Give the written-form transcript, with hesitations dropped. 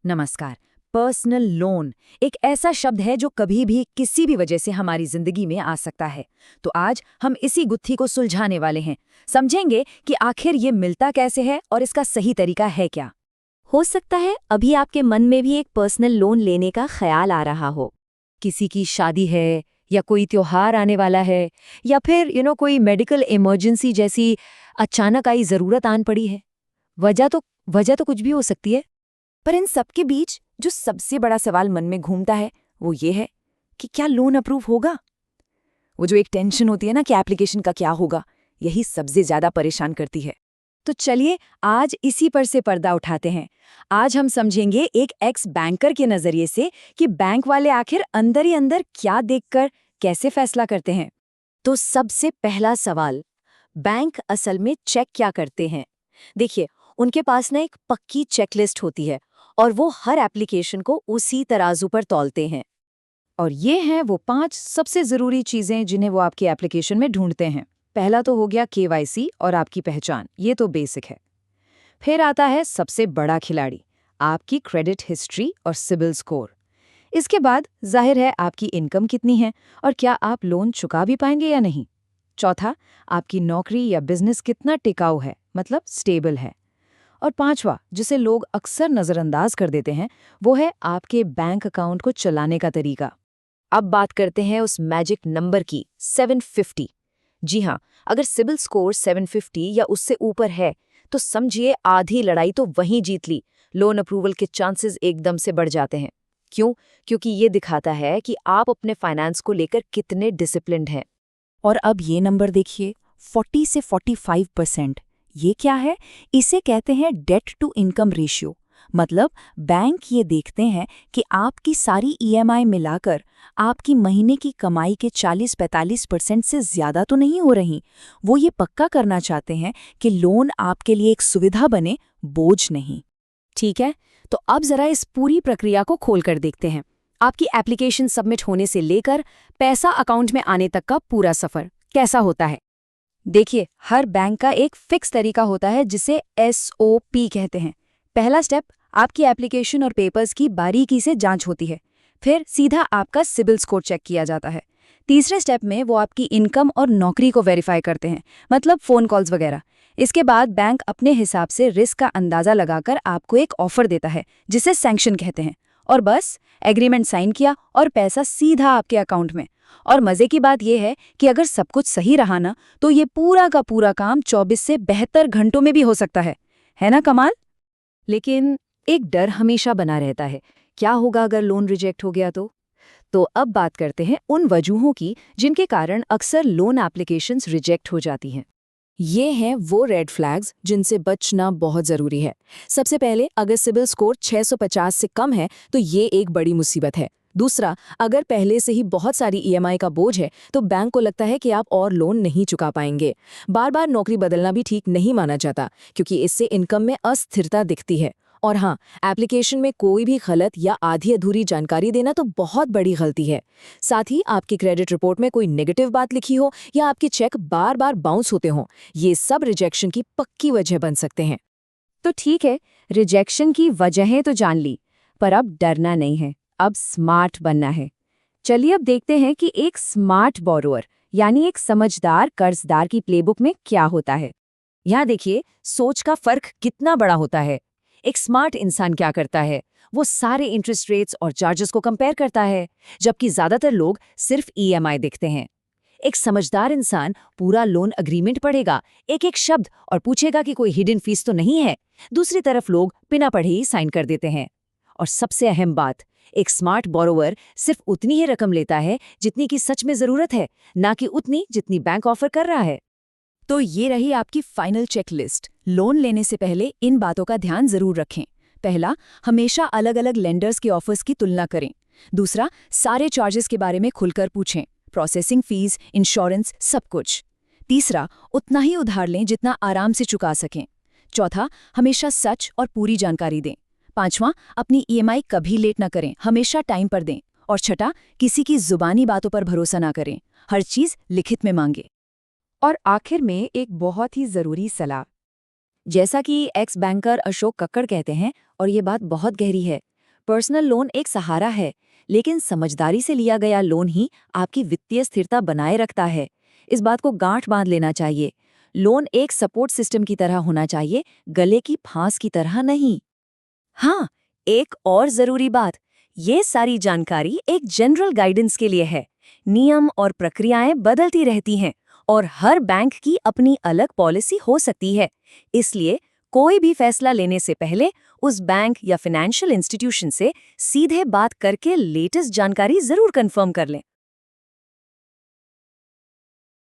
नमस्कार। Personal loan एक ऐसा शब्द है जो कभी भी किसी भी वजह से हमारी जिंदगी में आ सकता है। तो आज हम इसी गुत्थी को सुलझाने वाले हैं। समझेंगे कि आखिर ये मिलता कैसे है और इसका सही तरीका है क्या। हो सकता है अभी आपके मन में भी एक पर्सनल लोन लेने का ख्याल आ रहा हो। किसी की शादी है या कोई त्योहार आने वाला है या फिर कोई मेडिकल इमरजेंसी जैसी अचानक आई ज़रूरत आन पड़ी है। वजह तो कुछ भी हो सकती है। पर इन सबके बीच जो सबसे बड़ा सवाल मन में घूमता है वो ये है कि क्या लोन अप्रूव होगा। वो जो एक टेंशन होती है ना कि एप्लीकेशन का क्या होगा, यही सबसे ज्यादा परेशान करती है। तो चलिए आज इसी पर से पर्दा उठाते हैं। आज हम समझेंगे एक एक्स बैंकर के नजरिए से कि बैंक वाले आखिर अंदर ही अंदर क्या देखकर कैसे फैसला करते हैं। तो सबसे पहला सवाल, बैंक असल में चेक क्या करते हैं। देखिए, उनके पास ना एक पक्की चेकलिस्ट होती है और वो हर एप्लीकेशन को उसी तराजू पर तौलते हैं। और ये हैं वो 5 सबसे ज़रूरी चीज़ें जिन्हें वो आपकी एप्लीकेशन में ढूंढते हैं। पहला तो हो गया केवाईसी और आपकी पहचान, ये तो बेसिक है। फिर आता है सबसे बड़ा खिलाड़ी, आपकी क्रेडिट हिस्ट्री और सिबिल स्कोर। इसके बाद जाहिर है आपकी इनकम कितनी है और क्या आप लोन चुका भी पाएंगे या नहीं। चौथा, आपकी नौकरी या बिजनेस कितना टिकाऊ है, मतलब स्टेबल है। और पांचवा, जिसे लोग अक्सर नज़रअंदाज कर देते हैं, वो है आपके बैंक अकाउंट को चलाने का तरीका। अब बात करते हैं उस मैजिक नंबर की, 750। जी हाँ, अगर सिबिल स्कोर 750 या उससे ऊपर है तो समझिए आधी लड़ाई तो वहीं जीत ली। लोन अप्रूवल के चांसेस एकदम से बढ़ जाते हैं। क्यों? क्योंकि ये दिखाता है कि आप अपने फाइनेंस को लेकर कितने डिसिप्लिन्ड हैं। और अब ये नंबर देखिए, 40 से 45%। ये क्या है? इसे कहते हैं डेट टू इनकम रेशियो। मतलब बैंक ये देखते हैं कि आपकी सारी ईएमआई मिलाकर आपकी महीने की कमाई के 40-45% से ज़्यादा तो नहीं हो रही। वो ये पक्का करना चाहते हैं कि लोन आपके लिए एक सुविधा बने, बोझ नहीं। ठीक है, तो अब ज़रा इस पूरी प्रक्रिया को खोलकर देखते हैं। आपकी एप्लीकेशन सबमिट होने से लेकर पैसा अकाउंट में आने तक का पूरा सफ़र कैसा होता है। देखिए, हर बैंक का एक फिक्स तरीका होता है जिसे SOP कहते हैं। पहला स्टेप, आपकी एप्लीकेशन और पेपर्स की बारीकी से जांच होती है। फिर सीधा आपका सिबिल स्कोर चेक किया जाता है। तीसरे स्टेप में वो आपकी इनकम और नौकरी को वेरीफाई करते हैं, मतलब फ़ोन कॉल्स वगैरह। इसके बाद बैंक अपने हिसाब से रिस्क का अंदाज़ा लगाकर आपको एक ऑफर देता है जिसे सैंक्शन कहते हैं। और बस एग्रीमेंट साइन किया और पैसा सीधा आपके अकाउंट में। और मजे की बात यह है कि अगर सब कुछ सही रहा ना, तो ये पूरा का पूरा काम 24 से 72 घंटों में भी हो सकता है ना कमाल। लेकिन एक डर हमेशा बना रहता है, क्या होगा अगर लोन रिजेक्ट हो गया तो अब बात करते हैं उन वजूहों की जिनके कारण अक्सर लोन एप्लीकेशंस रिजेक्ट हो जाती हैं। ये हैं वो रेड फ्लैग्स जिनसे बचना बहुत ज़रूरी है। सबसे पहले, अगर सिबिल स्कोर 650 से कम है तो ये एक बड़ी मुसीबत है। दूसरा, अगर पहले से ही बहुत सारी ईएमआई का बोझ है तो बैंक को लगता है कि आप और लोन नहीं चुका पाएंगे। बार बार नौकरी बदलना भी ठीक नहीं माना जाता क्योंकि इससे इनकम में अस्थिरता दिखती है। और हाँ, एप्लीकेशन में कोई भी गलत या आधी अधूरी जानकारी देना तो बहुत बड़ी गलती है। साथ ही आपकी क्रेडिट रिपोर्ट में कोई नेगेटिव बात लिखी हो या आपके चेक बार बार बाउंस होते हों, ये सब रिजेक्शन की पक्की वजह बन सकते हैं। तो ठीक है, रिजेक्शन की वजहें तो जान ली, पर अब डरना नहीं है, अब स्मार्ट बनना है। चलिए अब देखते हैं कि एक स्मार्ट बोरोअर यानी एक समझदार कर्जदार की प्लेबुक में क्या होता है। यहाँ देखिए, सोच का फर्क कितना बड़ा होता है। एक स्मार्ट इंसान क्या करता है, वो सारे इंटरेस्ट रेट्स और चार्जेस को कंपेयर करता है, जबकि ज्यादातर लोग सिर्फ ईएमआई देखते हैं। एक समझदार इंसान पूरा लोन अग्रीमेंट पढ़ेगा, एक एक शब्द, और पूछेगा कि कोई हिडन फीस तो नहीं है। दूसरी तरफ लोग बिना पढ़े ही साइन कर देते हैं। और सबसे अहम बात, एक स्मार्ट बोरोवर सिर्फ उतनी ही रकम लेता है जितनी की सच में जरूरत है, ना कि उतनी जितनी बैंक ऑफर कर रहा है। तो ये रही आपकी फाइनल चेकलिस्ट। लोन लेने से पहले इन बातों का ध्यान जरूर रखें। पहला, हमेशा अलग अलग लेंडर्स के ऑफर्स की तुलना करें। दूसरा, सारे चार्जेस के बारे में खुलकर पूछें, प्रोसेसिंग फीस, इंश्योरेंस, सब कुछ। तीसरा, उतना ही उधार लें जितना आराम से चुका सकें। चौथा, हमेशा सच और पूरी जानकारी दें। पांचवां, अपनी ईएमआई कभी लेट न करें, हमेशा टाइम पर दें। और छठा, किसी की जुबानी बातों पर भरोसा ना करें, हर चीज लिखित में मांगे। और आखिर में एक बहुत ही जरूरी सलाह, जैसा कि एक्स बैंकर अशोक कक्कड़ कहते हैं, और ये बात बहुत गहरी है, पर्सनल लोन एक सहारा है, लेकिन समझदारी से लिया गया लोन ही आपकी वित्तीय स्थिरता बनाए रखता है। इस बात को गांठ बांध लेना चाहिए। लोन एक सपोर्ट सिस्टम की तरह होना चाहिए, गले की फांस की तरह नहीं। हाँ, एक और जरूरी बात, ये सारी जानकारी एक जनरल गाइडेंस के लिए है। नियम और प्रक्रियाएं बदलती रहती हैं और हर बैंक की अपनी अलग पॉलिसी हो सकती है। इसलिए कोई भी फैसला लेने से पहले उस बैंक या फाइनेंशियल इंस्टीट्यूशन से सीधे बात करके लेटेस्ट जानकारी जरूर कंफर्म कर लें।